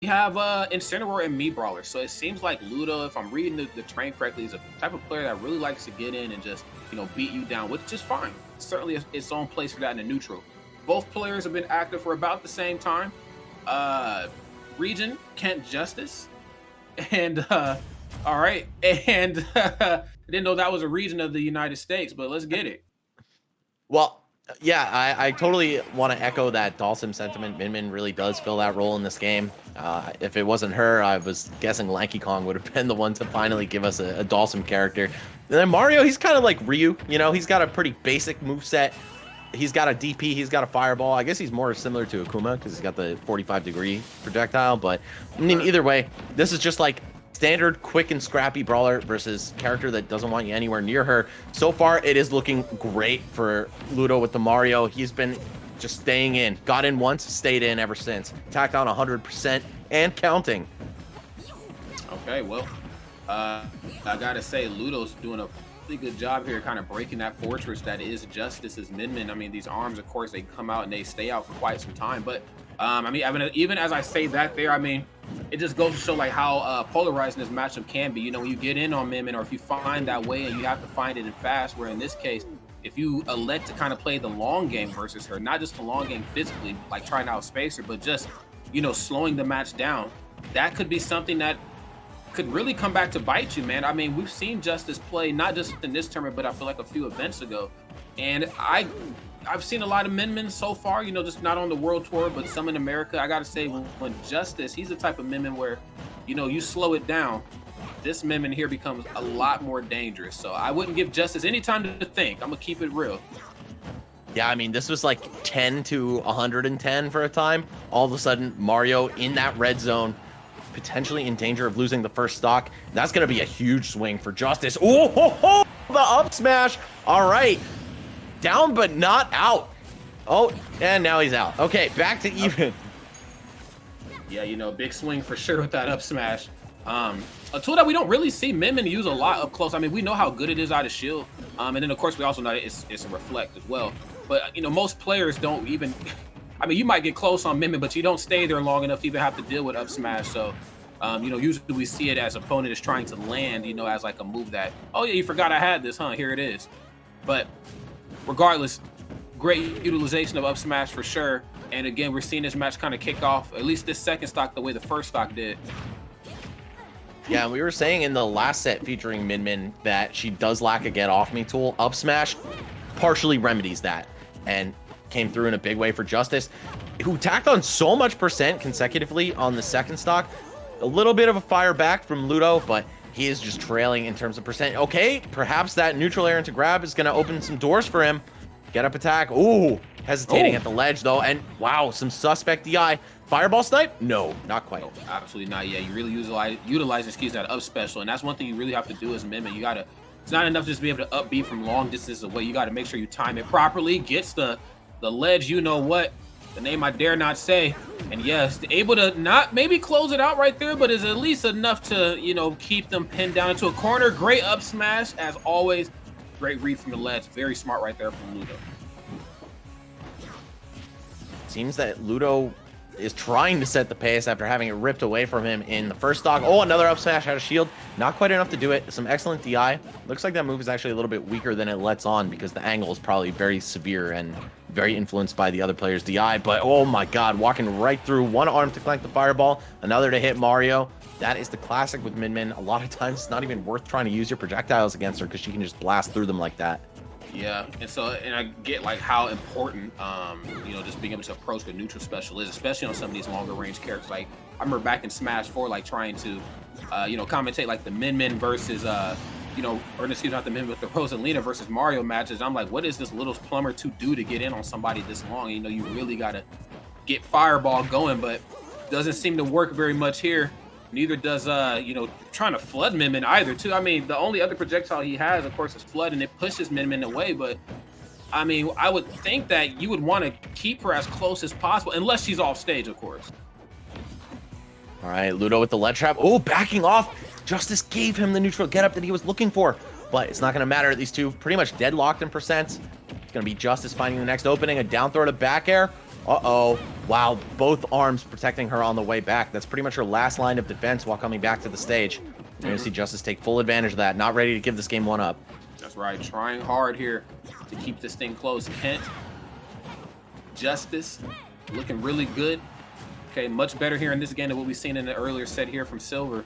have Incineroar and Me Brawler. So it seems like Ludo, if I'm reading the train correctly, is a type of player that really likes to get in and just, beat you down, which is fine. Certainly its own place for that in the neutral. Both players have been active for about the same time. Region, Kent Justice. And all right. And I didn't know that was a region of the United States, but let's get it. Well, yeah, I totally want to echo that Dawson sentiment. Min Min really does fill that role in this game. If it wasn't her, I was guessing Lanky Kong would have been the one to finally give us a Dawson character. And then Mario, he's kind of like Ryu. He's got a pretty basic moveset. He's got a DP, he's got a fireball. I guess he's more similar to Akuma because he's got the 45-degree projectile. But, I mean, either way, this is just like standard quick and scrappy brawler versus character that doesn't want you anywhere near her. So far, it is looking great for Ludo with the Mario. He's been just staying in. Got in once, stayed in ever since. Tacked on 100% and counting. Okay, well, I gotta say, Ludo's doing a really good job here, kind of breaking that fortress that is Justice's Min Min. I mean, these arms, of course, they come out and they stay out for quite some time. But I mean, even as I say that there, I mean, it just goes to show like how polarizing this matchup can be. When you get in on Min Min, or if you find that way and you have to find it in fast, where in this case, if you elect to kind of play the long game versus her, not just the long game physically, like trying to outspace her, but just, slowing the match down, that could be something that could really come back to bite you, man. I mean, we've seen Justice play not just in this tournament, but I feel like a few events ago. And I've seen a lot of Min Min so far, just not on the world tour, but some in America. I got to say, when Justice, he's the type of Min Min where, you slow it down. This Min Min here becomes a lot more dangerous. So I wouldn't give Justice any time to think. I'm going to keep it real. Yeah, I mean, this was like 10 to 110 for a time. All of a sudden, Mario in that red zone, potentially in danger of losing the first stock. That's going to be a huge swing for Justice. Oh, the up smash. All right. Down, but not out. Oh, and now he's out. Okay, back to even. Yeah, big swing for sure with that up smash. A tool that we don't really see Min Min use a lot up close. I mean, we know how good it is out of shield. And then, of course, we also know that it's a reflect as well. But, most players don't even... I mean, you might get close on Min Min, but you don't stay there long enough to even have to deal with up smash. So, usually we see it as opponent is trying to land, as like a move that, oh, yeah, you forgot I had this, huh? Here it is. But regardless, great utilization of up smash for sure. And again, we're seeing this match kind of kick off, at least this second stock, the way the first stock did. Yeah, we were saying in the last set featuring Min Min that she does lack a get off me tool. Up smash partially remedies that and came through in a big way for Justice, who tacked on so much percent consecutively on the second stock. A little bit of a fire back from Ludo, but he is just trailing in terms of percent. Okay, perhaps that neutral air into grab is going to open some doors for him. Get up attack. Ooh, hesitating at the ledge, though. And wow, some suspect DI. Fireball snipe? No, not quite. No, absolutely not. Yeah, you really utilize that up special. And that's one thing you really have to do as a Min Min. It's not enough just to be able to up B from long distances away. You got to make sure you time it properly. Gets the ledge, the name I dare not say. And yes, able to not maybe close it out right there, but is at least enough to, keep them pinned down into a corner. Great up smash, as always. Great read from the ledge. Very smart right there from Ludo. Seems that Ludo is trying to set the pace after having it ripped away from him in the first stock. Oh, another up smash out of shield. Not quite enough to do it. Some excellent DI. Looks like that move is actually a little bit weaker than it lets on because the angle is probably very severe and very influenced by the other player's DI. But oh my god, walking right through. One arm to clank the fireball, another to hit Mario. That is the classic with Min Min. A lot of times it's not even worth trying to use your projectiles against her because she can just blast through them like that. Yeah, and I get like how important just being able to approach the neutral special is, especially on some of these longer range characters. Like I remember back in Smash 4, like trying to commentate like the Min Min versus or excuse me, not the Min Min, but the Rosalina versus Mario matches. I'm like, what is this little plumber to do to get in on somebody this long? You really gotta get fireball going, but doesn't seem to work very much here. Neither does trying to flood Min Min either too. I mean, the only other projectile he has, of course, is flood, and it pushes Min Min away. But I mean, I would think that you would want to keep her as close as possible, unless she's off stage, of course. All right, Ludo with the lead trap. Oh, backing off. Justice gave him the neutral get up that he was looking for, but it's not going to matter. These two pretty much deadlocked in percents. It's going to be Justice finding the next opening. A down throw to back air. Uh-oh. Wow, both arms protecting her on the way back. That's pretty much her last line of defense while coming back to the stage. You're going to see Justice take full advantage of that. Not ready to give this game one up. That's right. Trying hard here to keep this thing close. Kent, Justice, looking really good. Okay, much better here in this game than what we've seen in the earlier set here from Silver.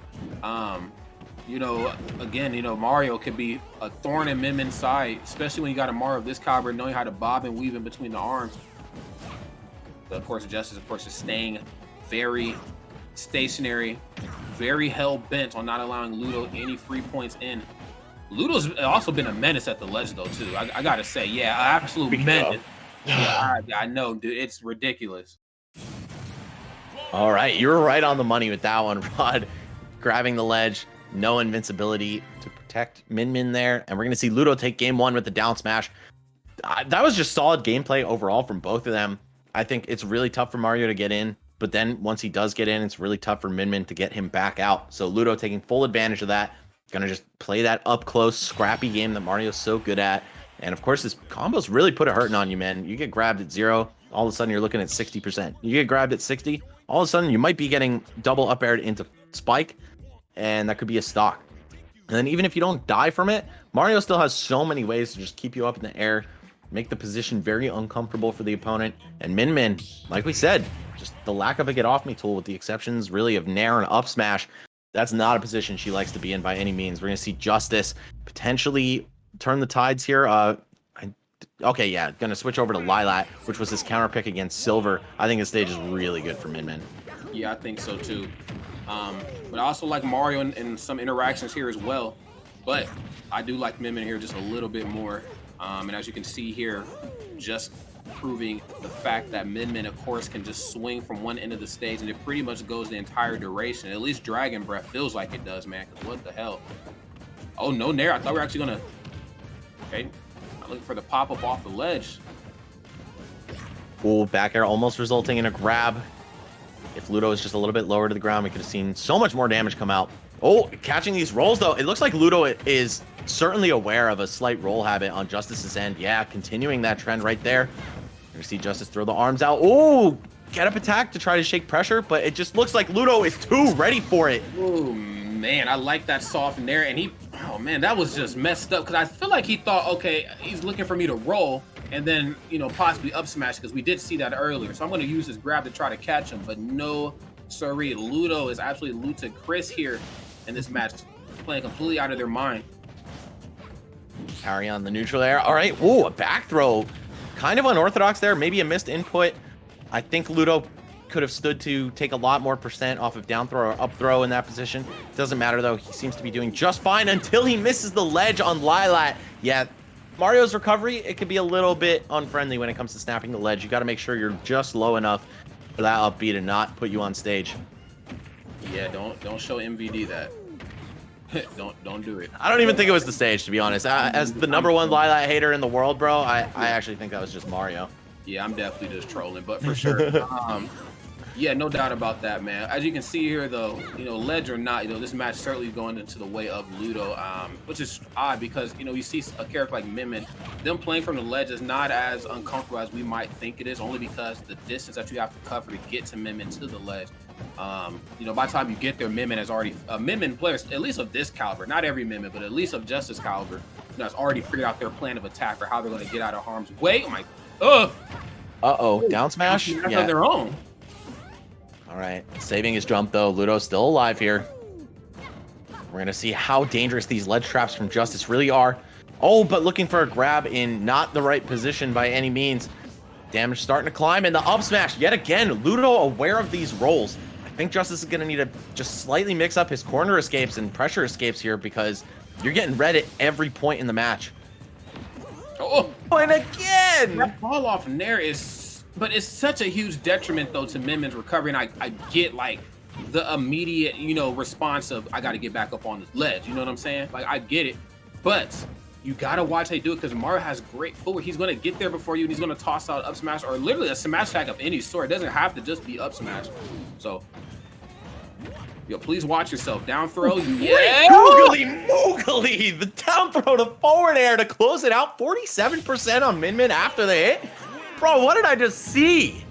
You know, again, you know, Mario could be a thorn in Min Min's side, especially when you got a Mario of this caliber, knowing how to bob and weave in between the arms. But of course, Justice, of course, is staying very stationary, very hell-bent on not allowing Ludo any free points in. Ludo's also been a menace at the ledge, though, too. I gotta say, yeah, absolute menace. Yeah, I know, dude. It's ridiculous. All right, you were right on the money with that one, Rod. Grabbing the ledge, no invincibility to protect Min Min there. And we're going to see Ludo take game one with the down smash. That was just solid gameplay overall from both of them. I think it's really tough for Mario to get in, but then once he does get in, it's really tough for Min Min to get him back out. So Ludo taking full advantage of that. Going to just play that up close, scrappy game that Mario's so good at. And of course, his combos really put a hurting on you, man. You get grabbed at 0, all of a sudden you're looking at 60%. You get grabbed at 60, all of a sudden you might be getting double up aired into spike, and that could be a stock. And then even if you don't die from it, Mario still has so many ways to just keep you up in the air, make the position very uncomfortable for the opponent. And Min Min, like we said, just the lack of a get off me tool, with the exceptions really of Nair and up smash. That's not a position she likes to be in by any means. We're going to see Justice potentially turn the tides here. Okay, yeah, going to switch over to Lilat, which was his counter pick against Silver. I think this stage is really good for Min Min. Yeah, I think so too. But I also like Mario in some interactions here as well. But I do like Min Min here just a little bit more. And as you can see here, just proving the fact that Min Min, of course, can just swing from one end of the stage, and it pretty much goes the entire duration. At least Dragon Breath feels like it does, man. 'Cause what the hell? Oh, no Nair. I thought we were actually going to... Okay. I'm looking for the pop-up off the ledge. Ooh, back air almost resulting in a grab. If Ludo was just a little bit lower to the ground, we could have seen so much more damage come out. Oh, catching these rolls, though. It looks like Ludo is certainly aware of a slight roll habit on Justice's end. Yeah, continuing that trend right there. You see Justice throw the arms out. Oh, get up attack to try to shake pressure, but it just looks like Ludo is too ready for it. Oh, man, I like that soft in there. And he, oh, man, that was just messed up, because I feel like he thought, okay, he's looking for me to roll and then, you know, possibly up smash, because we did see that earlier. So I'm going to use his grab to try to catch him, but no, sorry. Ludo is absolutely looted Chris here in this match, playing completely out of their mind. Carry on the neutral there. All right. Ooh, a back throw. Kind of unorthodox there. Maybe a missed input. I think Ludo could have stood to take a lot more percent off of down throw or up throw in that position. Doesn't matter, though. He seems to be doing just fine until he misses the ledge on Lilat. Yeah, Mario's recovery, it could be a little bit unfriendly when it comes to snapping the ledge. You got to make sure you're just low enough for that upbeat and not put you on stage. Yeah, don't show MVD that. don't do it. I don't even think it was the stage, to be honest. As the #1 Lilat hater in the world, bro, I actually think that was just Mario. Yeah, I'm definitely just trolling, but for sure. Yeah, no doubt about that, man. As you can see here, though, you know, ledge or not, you know, this match certainly going into the way of Ludo, which is odd because, you know, you see a character like Min Min, them playing from the ledge is not as uncomfortable as we might think it is, only because the distance that you have to cover to get to Min Min to the ledge. You know, by the time you get there, Min Min has already, Min Min players, at least of this caliber, not every Min Min, but at least of Justice caliber, you know, has already figured out their plan of attack or how they're going to get out of harm's way. Oh my, Uh-oh, down smash? Yeah. On their own. All right, saving his jump, though. Ludo's still alive here. We're going to see how dangerous these ledge traps from Justice really are. Oh, but looking for a grab in not the right position by any means. Damage starting to climb, and the up smash yet again. Ludo aware of these rolls. I think Justice is going to need to just slightly mix up his corner escapes and pressure escapes here, because you're getting red at every point in the match. Oh, and again! That fall off in there is, but it's such a huge detriment, though, to Min Min's recovery, and I get, like, the immediate, you know, response of, I got to get back up on this ledge, you know what I'm saying? Like, I get it, but you got to watch how you do it, because Mario has great footwork. He's going to get there before you, and he's going to toss out up smash, or literally a smash attack of any sort. It doesn't have to just be up smash. So, yo, please watch yourself. Down throw. Yeah. Moogly. The down throw to forward air to close it out. 47% on Min Min after the hit. Bro, what did I just see?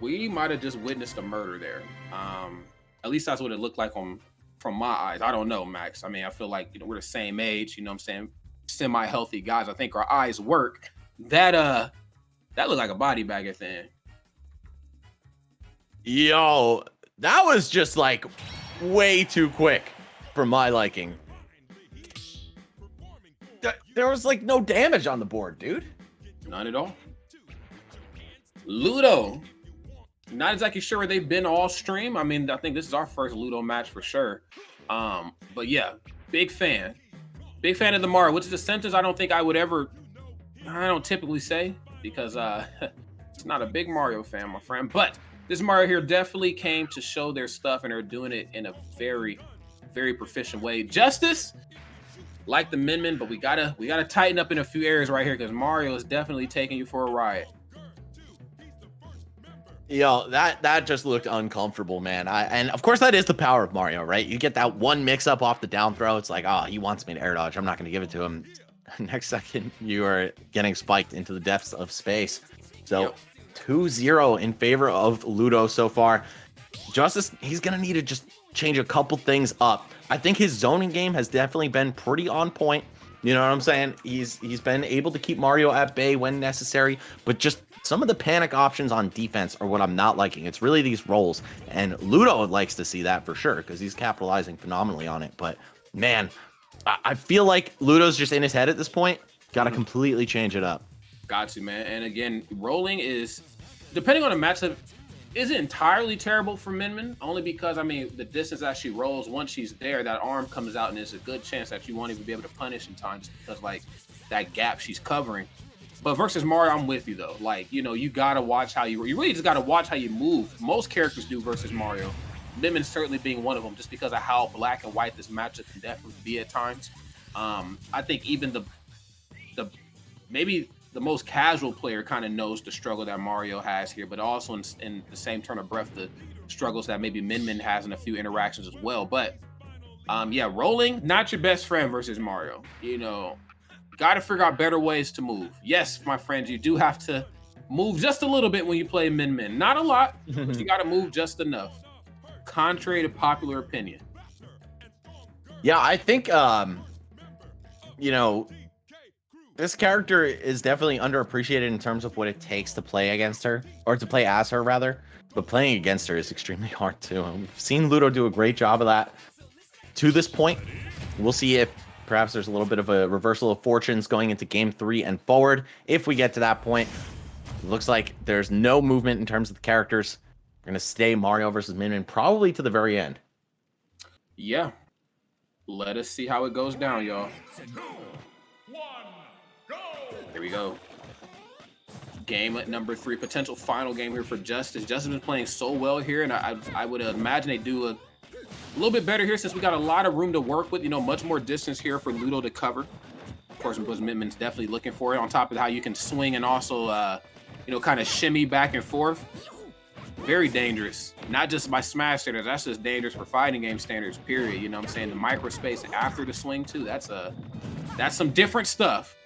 we might have just witnessed a murder there. At least that's what it looked like from my eyes. I don't know, Max. I mean, I feel like, you know, we're the same age, you know what I'm saying? Semi-healthy guys. I think our eyes work. That looked like a body bag at the end. Yo, that was just like way too quick for my liking. There was like no damage on the board, dude. None at all. Ludo. Not exactly sure where they've been all stream. I mean, I think this is our first Ludo match for sure. But yeah, big fan. Big fan of the Mario, which is a sentence I don't think I don't typically say because it's not a big Mario fan, my friend. But this Mario here definitely came to show their stuff, and they're doing it in a very, very proficient way. Justice, like the Min, but we gotta tighten up in a few areas right here because Mario is definitely taking you for a ride. Yo, that just looked uncomfortable, man. And of course that is the power of Mario, right? You get that one mix-up off the down throw. It's like, oh, he wants me to air dodge. I'm not going to give it to him. Next second, you are getting spiked into the depths of space. So Yep. 2-0 in favor of Ludo so far. Justice, he's going to need to just change a couple things up. I think his zoning game has definitely been pretty on point. You know what I'm saying? He's been able to keep Mario at bay when necessary, but just some of the panic options on defense are what I'm not liking. It's really these rolls, and Ludo likes to see that for sure because he's capitalizing phenomenally on it. But man, I feel like Ludo's just in his head at this point. Got to completely change it up. Got to, man. And again, rolling is, depending on the matchup, isn't entirely terrible for Min, only because, I mean, the distance that she rolls, once she's there, that arm comes out, and there's a good chance that you won't even be able to punish in time just because, like, that gap she's covering. But versus Mario, I'm with you, though. Like, you know, you got to watch how you really just got to watch how you move. Most characters do versus Mario. Min certainly being one of them, just because of how black and white this matchup can definitely be at times. I think even maybe the most casual player kind of knows the struggle that Mario has here, but also in the same turn of breath, the struggles that maybe Min has in a few interactions as well. But yeah, rolling, not your best friend versus Mario. You know, got to figure out better ways to move. Yes, my friends, you do have to move just a little bit when you play Min. Not a lot, but you got to move just enough. Contrary to popular opinion. Yeah, I think, you know, this character is definitely underappreciated in terms of what it takes to play against her, or to play as her, rather. But playing against her is extremely hard, too. And we've seen Ludo do a great job of that to this point. We'll see if perhaps there's a little bit of a reversal of fortunes going into Game 3 and forward. If we get to that point, it looks like there's no movement in terms of the characters. We're going to stay Mario versus Min probably to the very end. Yeah. Let us see how it goes down, y'all. Here we go. Game at number 3, potential final game here for Justice. Justice has been playing so well here, and I would imagine they do a little bit better here since we got a lot of room to work with. You know, much more distance here for Ludo to cover. Of course, because Min's definitely looking for it. On top of how you can swing and also, you know, kind of shimmy back and forth. Very dangerous. Not just by smash standards. That's just dangerous for fighting game standards, period. You know what I'm saying? The microspace after the swing, too. That's some different stuff.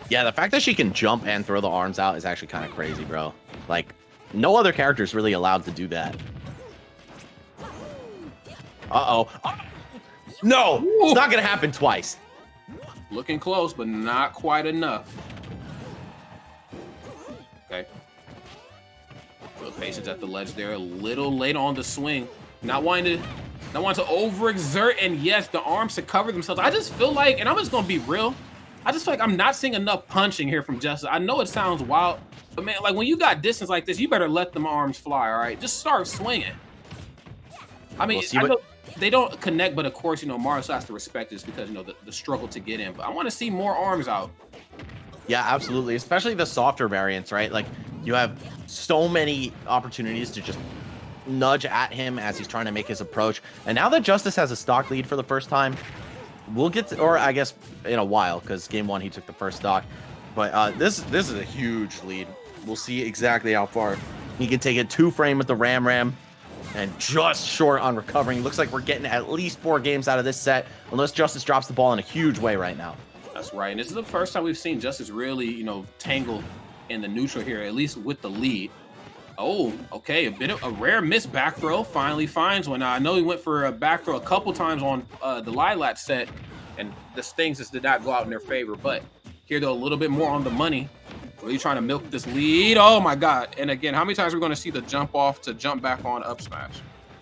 Yeah, the fact that she can jump and throw the arms out is actually kind of crazy, bro. Like, no other character is really allowed to do that. Uh-oh. No! It's not going to happen twice. Looking close, but not quite enough. Okay. A little patience at the ledge there. A little late on the swing. Not wanting to overexert, and yes, the arms to cover themselves. I just feel like, and I'm just going to be real, I just feel like I'm not seeing enough punching here from Justice. I know it sounds wild, but man, like when you got distance like this, you better let them arms fly, all right? Just start swinging. I mean, I know they don't connect, but of course, you know, Mario still has to respect this because, you know, the struggle to get in. But I want to see more arms out. Yeah, absolutely. Especially the softer variants, right? Like, you have so many opportunities to just nudge at him as he's trying to make his approach. And now that Justice has a stock lead for the first time, we'll get to, or I guess in a while, because game 1 he took the first stock. But this is a huge lead. We'll see exactly how far he can take it. 2-frame with the Ram, and just short on recovering. Looks like we're getting at least 4 games out of this set, unless Justice drops the ball in a huge way right now. That's right. And this is the first time we've seen Justice really, you know, tangle in the neutral here, at least with the lead. Oh, okay. A bit of a rare missed back throw. Finally finds one. I know he went for a back throw a couple times on the Lilac set, and the Stings just did not go out in their favor. But here, though, a little bit more on the money. Really trying to milk this lead. Oh, my God. And again, how many times are we going to see the jump off to jump back on up smash?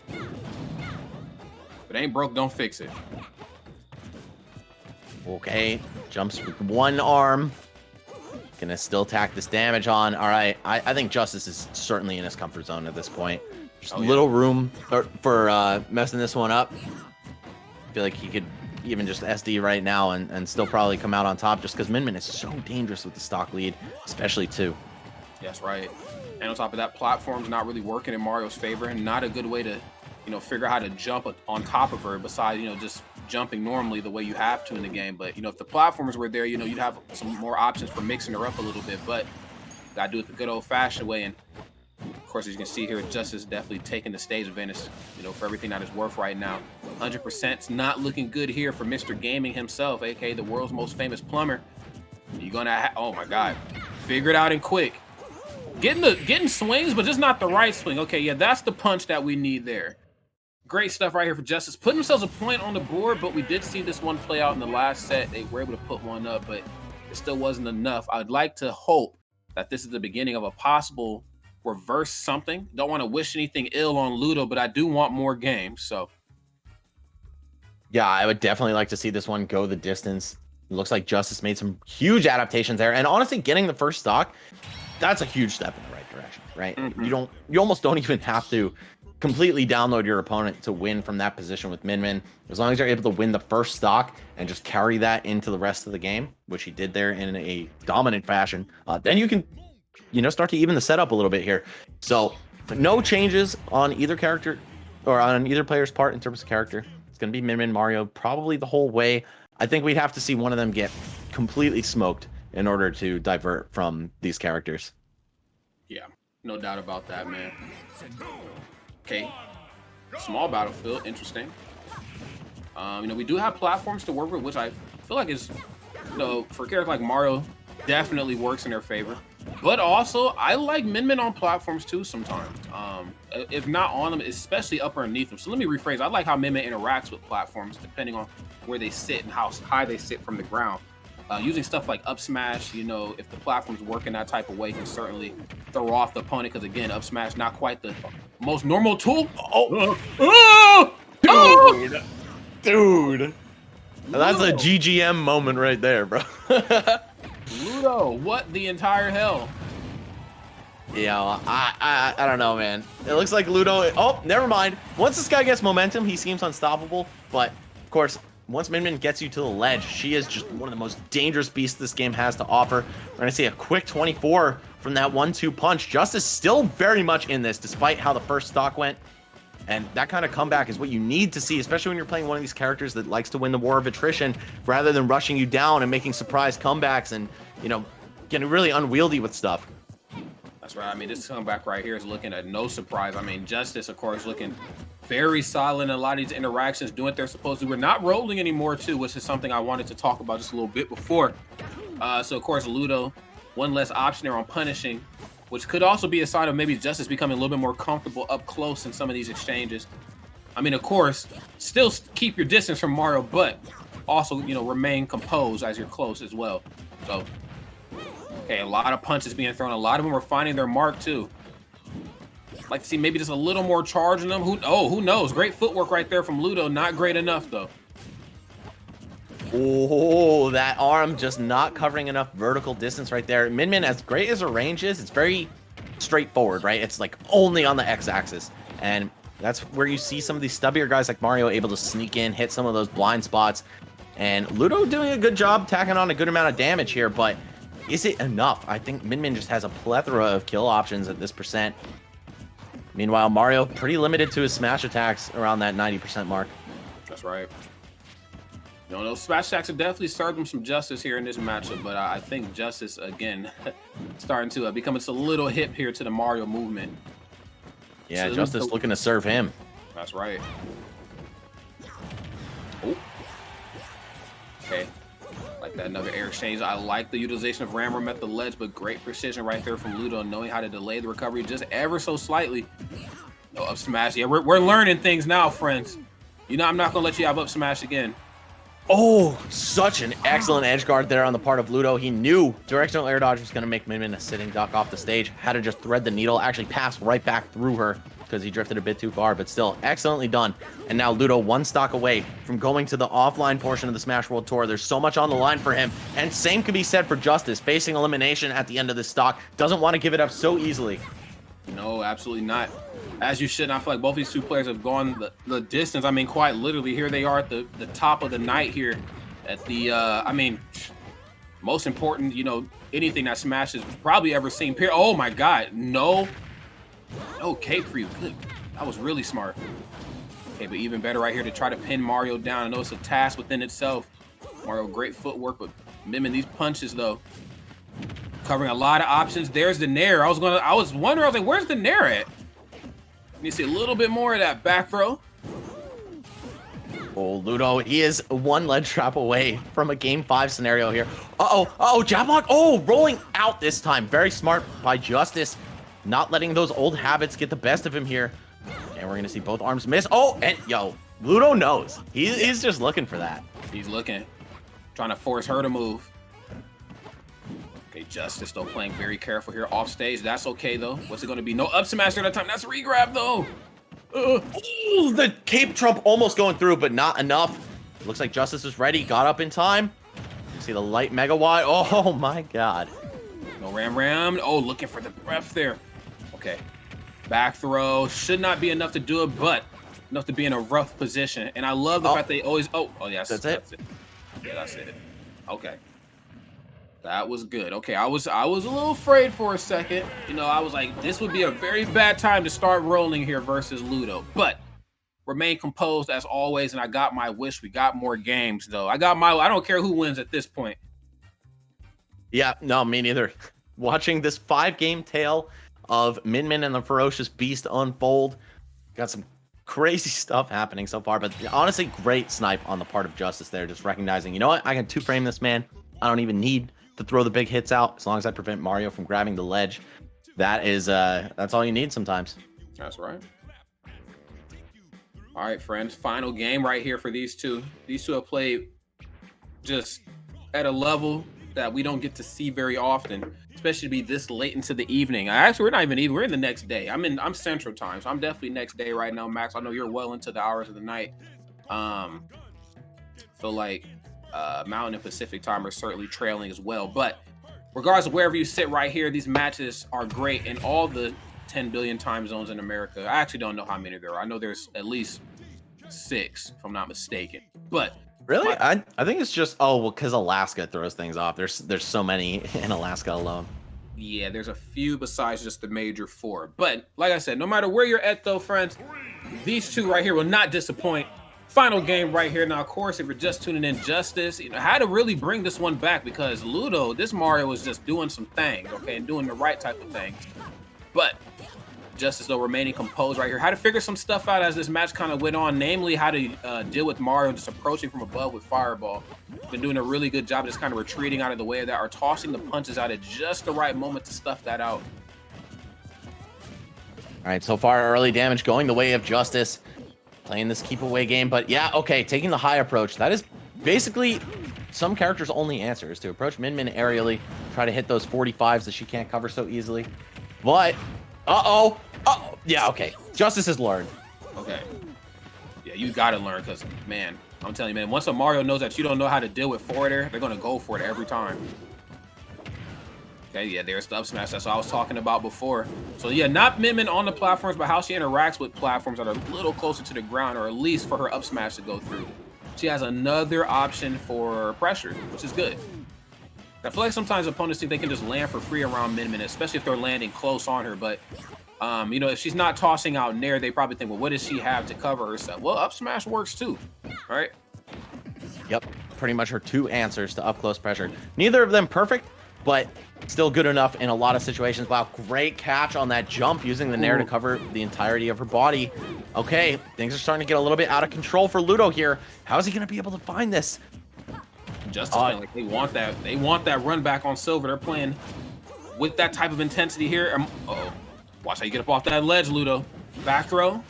If it ain't broke, don't fix it. Okay, jumps with one arm. Gonna still tack this damage on. All right, I think Justice is certainly in his comfort zone at this point. Just a little room for messing this one up. I feel like he could even just SD right now and still probably come out on top just because Min Min is so dangerous with the stock lead, especially 2. That's right. And on top of that, platform's not really working in Mario's favor, and not a good way to, figure out how to jump on top of her besides, just jumping normally the way you have to in the game. But, if the platformers were there, you'd have some more options for mixing her up a little bit, but gotta do it the good old-fashioned way. And of course, as you can see here, Justice definitely taking the stage advantage, for everything that is worth right now. 100%'s not looking good here for Mr. Gaming himself, aka the world's most famous plumber. You're gonna oh my God, figure it out and quick. Getting swings, but just not the right swing. Okay, yeah, that's the punch that we need there. Great stuff right here for Justice. Putting themselves a point on the board, but we did see this one play out in the last set. They were able to put one up, but it still wasn't enough. I would like to hope that this is the beginning of a possible reverse something. Don't want to wish anything ill on Ludo, but I do want more games. So, yeah, I would definitely like to see this one go the distance. It looks like Justice made some huge adaptations there, and honestly, getting the first stock, that's a huge step in the right direction, right? Mm-hmm. You almost don't even have to completely download your opponent to win from that position with Min Min. As long as you're able to win the first stock and just carry that into the rest of the game, which he did there in a dominant fashion, then you can, start to even the setup a little bit here. So no changes on either character or on either player's part in terms of character. It's going to be Min Min Mario probably the whole way. I think we'd have to see one of them get completely smoked in order to divert from these characters. Yeah, no doubt about that, man. Okay, small battlefield, interesting. We do have platforms to work with, which I feel like is, for a character like Mario, definitely works in their favor. But also, I like Min Min on platforms too sometimes. If not on them, especially up underneath them. So let me rephrase. I like how Min Min interacts with platforms depending on where they sit and how high they sit from the ground. Using stuff like up smash, if the platforms work in that type of way, can certainly throw off the opponent. Because again, up smash not quite the most normal tool. Dude, that's a GGM moment right there, bro. Ludo, what the entire hell? Yeah, I don't know, man. It looks like Ludo. Oh, never mind. Once this guy gets momentum, he seems unstoppable. But of course, once Min Min gets you to the ledge, she is just one of the most dangerous beasts this game has to offer. We're going to see a quick 24 from that 1-2 punch. Justice still very much in this, despite how the first stock went. And that kind of comeback is what you need to see, especially when you're playing one of these characters that likes to win the war of attrition, rather than rushing you down and making surprise comebacks and, getting really unwieldy with stuff. That's right. I mean, this comeback right here is looking at no surprise. I mean, Justice, of course, looking very solid in a lot of these interactions, doing what they're supposed to. We're not rolling anymore, too, which is something I wanted to talk about just a little bit before. So, of course, Ludo, one less option there on punishing, which could also be a sign of maybe Justice becoming a little bit more comfortable up close in some of these exchanges. I mean, of course, still keep your distance from Mario, but also, remain composed as you're close as well. So, okay, a lot of punches being thrown. A lot of them are finding their mark, too. Like to see maybe just a little more charge in them. Who knows? Great footwork right there from Ludo. Not great enough, though. Oh, that arm just not covering enough vertical distance right there. Min Min, as great as her range is, it's very straightforward, right? It's like only on the X-axis. And that's where you see some of these stubbier guys like Mario able to sneak in, hit some of those blind spots. And Ludo doing a good job tacking on a good amount of damage here, but is it enough? I think Min Min just has a plethora of kill options at this percent. Meanwhile, Mario pretty limited to his smash attacks around that 90% mark. That's right. Those smash attacks have definitely served him some justice here in this matchup, but I think Justice, again, starting to become a little hip here to the Mario movement. Yeah, so Justice looking to serve him. That's right. Oh. Okay. Like Another air exchange. I like the utilization of Rammer at the ledge, but great precision right there from Ludo, knowing how to delay the recovery just ever so slightly. No up smash. Yeah, we're learning things now, friends. You know, I'm not going to let you have up smash again. Oh, such an excellent edge guard there on the part of Ludo. He knew directional air dodge was going to make Min Min a sitting duck off the stage. Had to just thread the needle, actually pass right back through her because he drifted a bit too far, but still excellently done. And now Ludo one stock away from going to the offline portion of the Smash World Tour. There's so much on the line for him. And same can be said for Justice, facing elimination at the end of this stock. Doesn't want to give it up so easily. No, absolutely not. As you should. I feel like both these two players have gone the distance. I mean, quite literally, here they are at the top of the night here at the, I mean, most important, you know, anything that Smash has probably ever seen. Oh my God, no cape for you. Good. That was really smart. Okay, but even better right here to try to pin Mario down. I know it's a task within itself. Mario, great footwork, but miming these punches though. Covering a lot of options. There's the Nair. I was wondering, I was like, where's the Nair at? You see a little bit more of that back throw. Oh, Ludo, he is one ledge trap away from a game 5 scenario here. Uh-oh, jab lock. Oh, rolling out this time. Very smart by Justice. Not letting those old habits get the best of him here. And we're going to see both arms miss. Oh, and yo, Ludo knows. He's just looking for that. He's looking. Trying to force her to move. Okay, Justice though playing very careful here off stage. That's okay though. What's it going to be? No up smash at that time. That's a regrab though. Ooh, the cape trump almost going through, but not enough. Looks like Justice is ready. Got up in time. You see the light mega wide. Oh my God. No ram. Oh, looking for the breath there. Okay. Back throw. Should not be enough to do it, but enough to be in a rough position. And I love the fact they always... Oh, yes. That's it. Yeah, that's it. Okay. That was good. Okay, I was a little afraid for a second. You know, I was like, this would be a very bad time to start rolling here versus Ludo. But remain composed as always, and I got my wish. We got more games, though. I don't care who wins at this point. Yeah, no, me neither. Watching this 5-game tale of Min Min and the Ferocious Beast unfold. Got some crazy stuff happening so far, but honestly, great snipe on the part of Justice there. Just recognizing, you know what? I can 2-frame this man. I don't even need to throw the big hits out as long as I prevent Mario from grabbing the ledge. That's all you need sometimes. That's right. All right, friends. Final game right here for these two. These two have played just at a level that we don't get to see very often, especially to be this late into the evening. Actually, we're not even even. We're in the next day. I'm Central Time, so I'm definitely next day right now, Max. I know you're well into the hours of the night. Feel like Mountain and Pacific Time are certainly trailing as well. But regardless of wherever you sit right here, these matches are great in all the 10 billion time zones in America. I actually don't know how many there are. I know there's at least 6, if I'm not mistaken. But really, I think it's just because Alaska throws things off. There's so many in Alaska alone. Yeah, there's a few besides just the major 4. But like I said, no matter where you're at, though, friends, these two right here will not disappoint. Final game right here. Now, of course, if you're just tuning in, Justice, you know, had to really bring this one back because Ludo, this Mario was just doing some things, okay, and doing the right type of things. But Justice, though, remaining composed right here. How to figure some stuff out as this match kind of went on, namely how to deal with Mario just approaching from above with Fireball. Been doing a really good job just kind of retreating out of the way of that or tossing the punches out at just the right moment to stuff that out. All right, so far, early damage going the way of Justice. Playing this keep away game, but yeah, okay, taking the high approach. That is basically some characters' only answer is to approach Min Min aerially, try to hit those 45s that she can't cover so easily. But, yeah, okay. Justice has learned. Okay. Yeah, you gotta learn because, man, I'm telling you, man, once a Mario knows that you don't know how to deal with forward air, they're gonna go for it every time. Okay, yeah, there's the up smash. That's what I was talking about before. So yeah, not Min Min on the platforms, but how she interacts with platforms that are a little closer to the ground, or at least for her up smash to go through. She has another option for pressure, which is good. I feel like sometimes opponents think they can just land for free around Min Min, especially if they're landing close on her. But you know, if she's not tossing out Nair, they probably think, well, what does she have to cover herself? Well, up smash works too, right? Yep, pretty much her 2 answers to up close pressure. Neither of them perfect, but still good enough in a lot of situations. Wow, great catch on that jump using the Nair to cover the entirety of her body. Okay, things are starting to get a little bit out of control for Ludo here. How is he going to be able to find this? Justice playing like they want that. They want that run back on Silver. They're playing with that type of intensity here. Uh-oh. Watch how you get up off that ledge, Ludo. Back throw.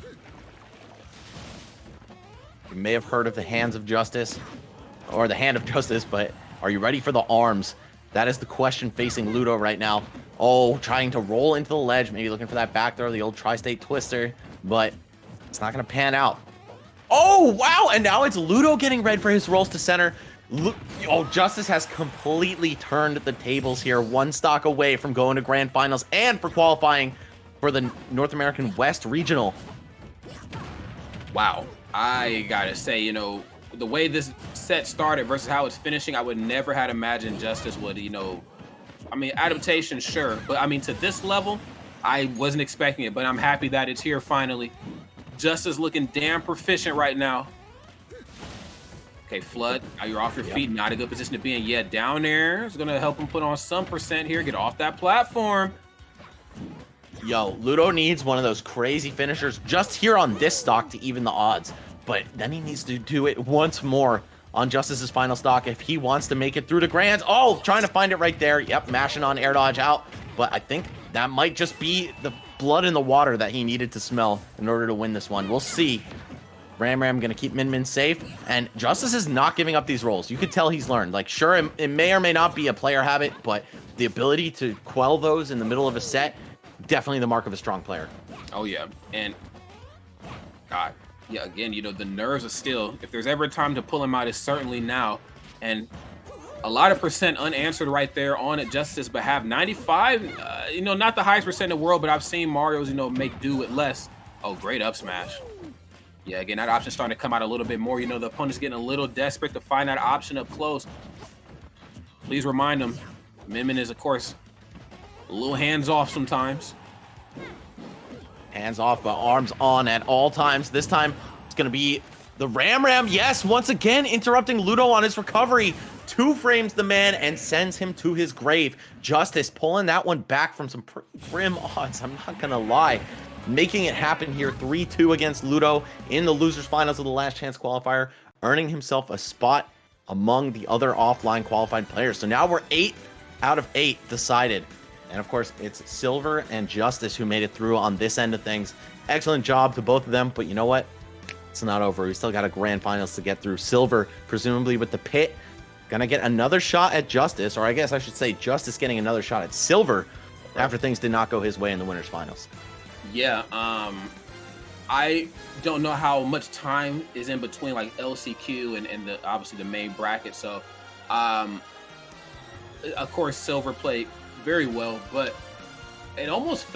You may have heard of the hands of justice, or the hand of justice, but are you ready for the arms? That is the question facing Ludo right now. Oh, trying to roll into the ledge, maybe looking for that back throw, the old tri-state twister, but it's not going to pan out. Oh, wow, and now it's Ludo getting ready for his rolls to center. Oh, Justice has completely turned the tables here, one stock away from going to grand finals and for qualifying for the North American West Regional. Wow. I gotta say, you know, the way this set started versus how it's finishing, I would never have imagined Justice would, you know, I mean, adaptation, sure. But I mean, to this level, I wasn't expecting it, but I'm happy that it's here finally. Justice looking damn proficient right now. Okay, Flood, now you're off your feet. Not a good position to be in. Yeah, down there is going to help him put on some percent here. Get off that platform. Yo, Ludo needs one of those crazy finishers just here on this stock to even the odds. But then he needs to do it once more on Justice's final stock if he wants to make it through the grands. Oh, trying to find it right there. Yep, mashing on air dodge out. But I think that might just be the blood in the water that he needed to smell in order to win this one. We'll see. Ram going to keep Min safe, and Justice is not giving up these rolls. You could tell he's learned. Like, sure, it may or may not be a player habit, but the ability to quell those in the middle of a set, definitely the mark of a strong player. Oh, yeah. And, God, yeah, again, you know, the nerves are still, if there's ever a time to pull him out, it's certainly now. And a lot of percent unanswered right there on it, Justice's behalf. 95, you know, not the highest percent in the world, but I've seen Mario's, you know, make do with less. Oh, great up smash. Yeah, again, that option starting to come out a little bit more. You know, the opponent's getting a little desperate to find that option up close. Please remind them, Min is, of course, a little hands-off sometimes. Hands off, but arms on at all times. This time, it's going to be the Ram. Yes, once again, interrupting Ludo on his recovery. 2 frames the man and sends him to his grave. Justice pulling that one back from some pretty grim odds, I'm not going to lie. Making it happen here, 3-2 against Ludo in the losers finals of the last chance qualifier, earning himself a spot among the other offline qualified players. So now we're 8 out of 8 decided. And of course, it's Silver and Justice who made it through on this end of things. Excellent job to both of them, but you know what? It's not over. We still got a grand finals to get through. Silver, presumably with the pit, gonna get another shot at Justice, or I guess I should say Justice getting another shot at Silver after things did not go his way in the winners finals. Yeah, I don't know how much time is in between like LCQ and the obviously the main bracket. So, of course, Silver played very well, but it almost